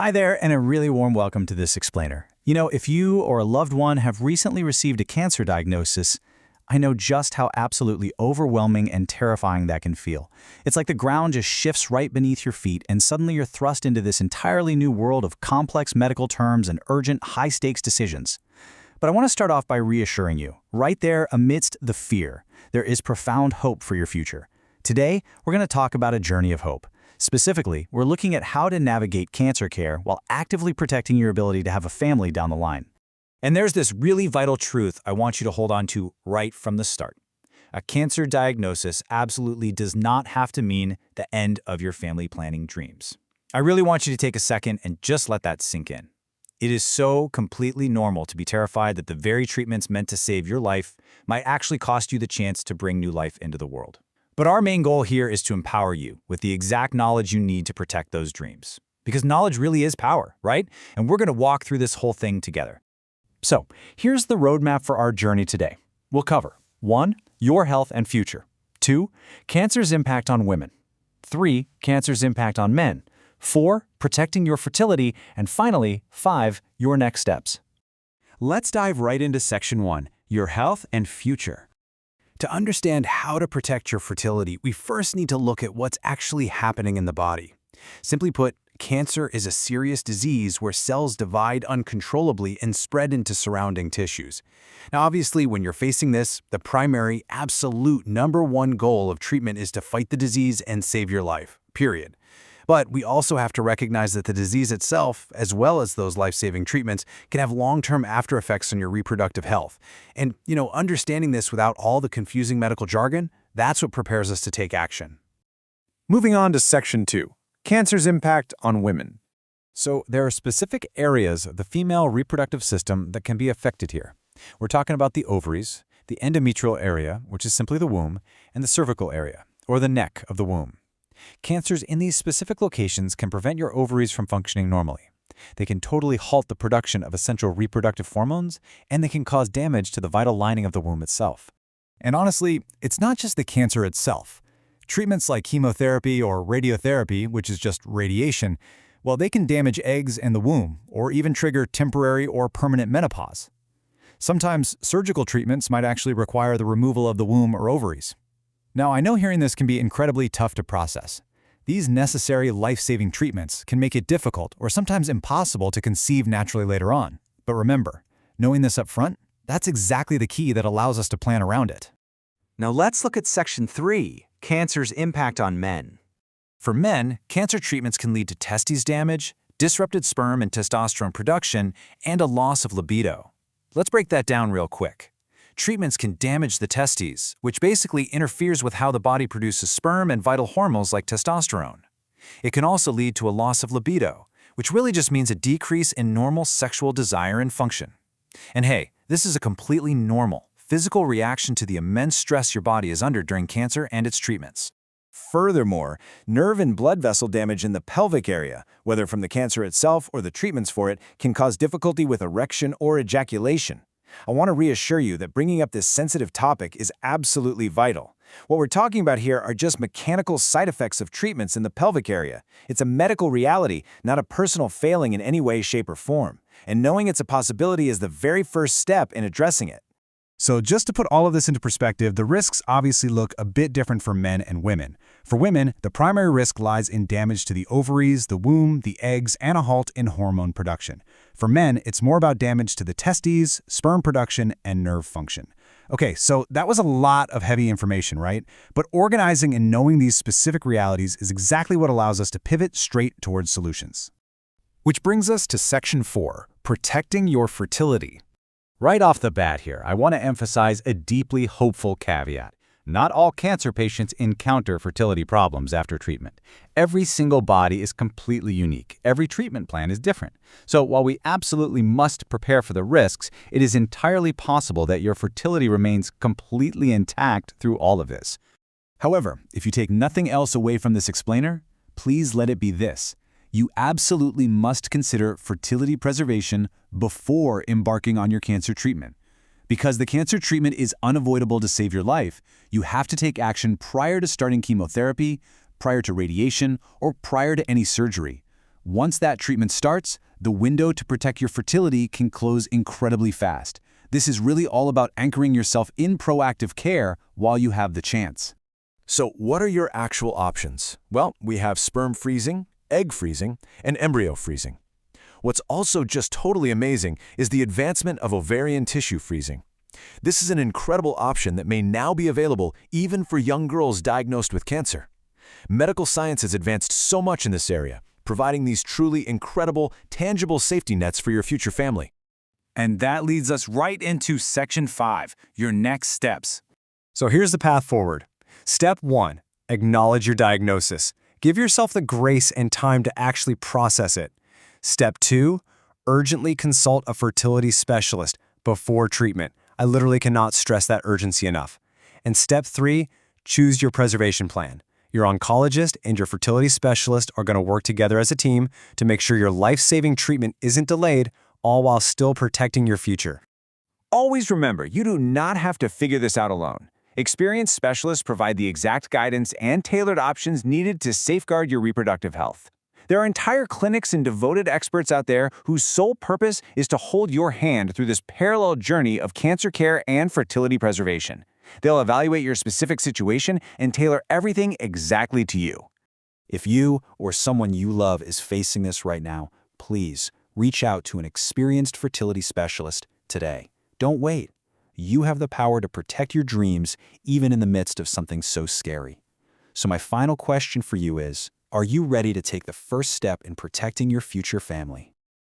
Hi there, and a really warm welcome to this explainer. You know, if you or a loved one have recently received a cancer diagnosis, I know just how absolutely overwhelming and terrifying that can feel. It's like the ground just shifts right beneath your feet, and suddenly you're thrust into this entirely new world of complex medical terms and urgent, high-stakes decisions. But I want to start off by reassuring you, right there amidst the fear, there is profound hope for your future. Today, we're going to talk about a journey of hope. Specifically, we're looking at how to navigate cancer care while actively protecting your ability to have a family down the line. And there's this really vital truth I want you to hold on to right from the start. A cancer diagnosis absolutely does not have to mean the end of your family planning dreams. I really want you to take a second and just let that sink in. It is so completely normal to be terrified that the very treatments meant to save your life might actually cost you the chance to bring new life into the world. But our main goal here is to empower you with the exact knowledge you need to protect those dreams. Because knowledge really is power, right? And we're going to walk through this whole thing together. So, here's the roadmap for our journey today. We'll cover 1. Your health and future. 2. Cancer's impact on women. 3. Cancer's impact on men. 4. Protecting your fertility. And finally, 5. Your next steps. Let's dive right into Section 1, Your Health and Future. To understand how to protect your fertility, we first need to look at what's actually happening in the body. Simply put, cancer is a serious disease where cells divide uncontrollably and spread into surrounding tissues. Now, obviously, when you're facing this, the primary, absolute #1 goal of treatment is to fight the disease and save your life, period. But we also have to recognize that the disease itself, as well as those life-saving treatments, can have long-term after-effects on your reproductive health. And, understanding this without all the confusing medical jargon, that's what prepares us to take action. Moving on to Section 2, Cancer's Impact on Women. So there are specific areas of the female reproductive system that can be affected here. We're talking about the ovaries, the endometrial area, which is simply the womb, and the cervical area, or the neck of the womb. Cancers in these specific locations can prevent your ovaries from functioning normally. They can totally halt the production of essential reproductive hormones, and they can cause damage to the vital lining of the womb itself. And honestly, it's not just the cancer itself. Treatments like chemotherapy or radiotherapy, which is just radiation, well, they can damage eggs and the womb, or even trigger temporary or permanent menopause. Sometimes surgical treatments might actually require the removal of the womb or ovaries. Now, I know hearing this can be incredibly tough to process. These necessary life-saving treatments can make it difficult or sometimes impossible to conceive naturally later on. But remember, knowing this up front, that's exactly the key that allows us to plan around it. Now let's look at Section 3, Cancer's Impact on Men. For men, cancer treatments can lead to testes damage, disrupted sperm and testosterone production, and a loss of libido. Let's break that down real quick. Treatments can damage the testes, which basically interferes with how the body produces sperm and vital hormones like testosterone. It can also lead to a loss of libido, which really just means a decrease in normal sexual desire and function. And hey, this is a completely normal, physical reaction to the immense stress your body is under during cancer and its treatments. Furthermore, nerve and blood vessel damage in the pelvic area, whether from the cancer itself or the treatments for it, can cause difficulty with erection or ejaculation. I want to reassure you that bringing up this sensitive topic is absolutely vital. What we're talking about here are just mechanical side effects of treatments in the pelvic area. It's a medical reality, not a personal failing in any way, shape, or form. And knowing it's a possibility is the very first step in addressing it. So just to put all of this into perspective, the risks obviously look a bit different for men and women. For women, the primary risk lies in damage to the ovaries, the womb, the eggs, and a halt in hormone production. For men, it's more about damage to the testes, sperm production, and nerve function. Okay, so that was a lot of heavy information, right? But organizing and knowing these specific realities is exactly what allows us to pivot straight towards solutions. Which brings us to Section 4, Protecting Your Fertility. Right off the bat here, I want to emphasize a deeply hopeful caveat. Not all cancer patients encounter fertility problems after treatment. Every single body is completely unique. Every treatment plan is different. So while we absolutely must prepare for the risks, it is entirely possible that your fertility remains completely intact through all of this. However, if you take nothing else away from this explainer, please let it be this. You absolutely must consider fertility preservation before embarking on your cancer treatment. Because the cancer treatment is unavoidable to save your life, you have to take action prior to starting chemotherapy, prior to radiation, or prior to any surgery. Once that treatment starts, the window to protect your fertility can close incredibly fast. This is really all about anchoring yourself in proactive care while you have the chance. So what are your actual options? Well, we have sperm freezing, egg freezing, and embryo freezing. What's also just totally amazing is the advancement of ovarian tissue freezing. This is an incredible option that may now be available even for young girls diagnosed with cancer. Medical science has advanced so much in this area, providing these truly incredible, tangible safety nets for your future family. And that leads us right into Section 5, your next steps. So here's the path forward. Step 1. Acknowledge your diagnosis. Give yourself the grace and time to actually process it. Step 2. Urgently consult a fertility specialist before treatment. I literally cannot stress that urgency enough. And Step 3. Choose your preservation plan. Your oncologist and your fertility specialist are going to work together as a team to make sure your life-saving treatment isn't delayed, all while still protecting your future. Always remember, you do not have to figure this out alone. Experienced specialists provide the exact guidance and tailored options needed to safeguard your reproductive health. There are entire clinics and devoted experts out there whose sole purpose is to hold your hand through this parallel journey of cancer care and fertility preservation. They'll evaluate your specific situation and tailor everything exactly to you. If you or someone you love is facing this right now, please reach out to an experienced fertility specialist today. Don't wait. You have the power to protect your dreams even in the midst of something so scary. So my final question for you is, are you ready to take the first step in protecting your future family?